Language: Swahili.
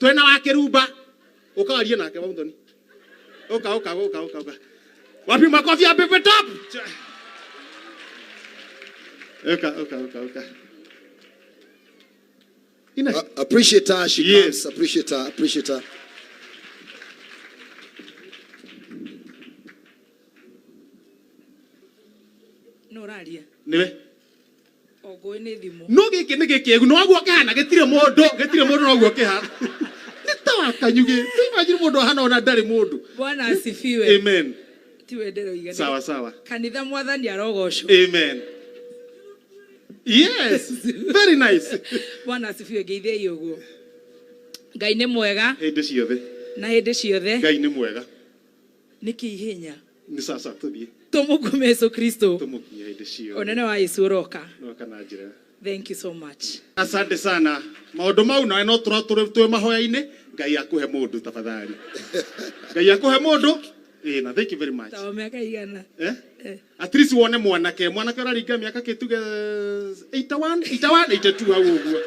twena wa kirumba ukawaria nake wa Muthoni oka wapi makofi ya Pepe Top oka appreciate her, she comes, appreciate her. No raria. Niwe. Ogo ni thimu. No giki ni giki no guo kahana gitire mundu no guo kihana. Nitawa kanyuge. Imagine mundu hana ona ndari mundu. Bwana asifiwe. Amen. Tiwe ndero igana. Sawa. Kanitha mwathani arogocwo. Amen. Yes, very nice. Bwana asifiwe geithia yoguo. Ngai ni mwega. Hindi ciothe. Na hindi ciothe. Ngai ni mwega. Niki ihenya. Ni sasa tuthie. Tumukume Yesu Kristo. Tumukia hindi ciothe. Onene wa Yesu roka. No kana njira. Thank you so much. Asante sana. Maundu mau na no tũrĩ mahoya-inĩ Ngai akuhe mundu tafadhali. Ngai akuhe mundu. Na thank you very much. Tawa miaka igana. At least wone mwanake ũraringa miaka kĩtuge 81 82 hau ũguo.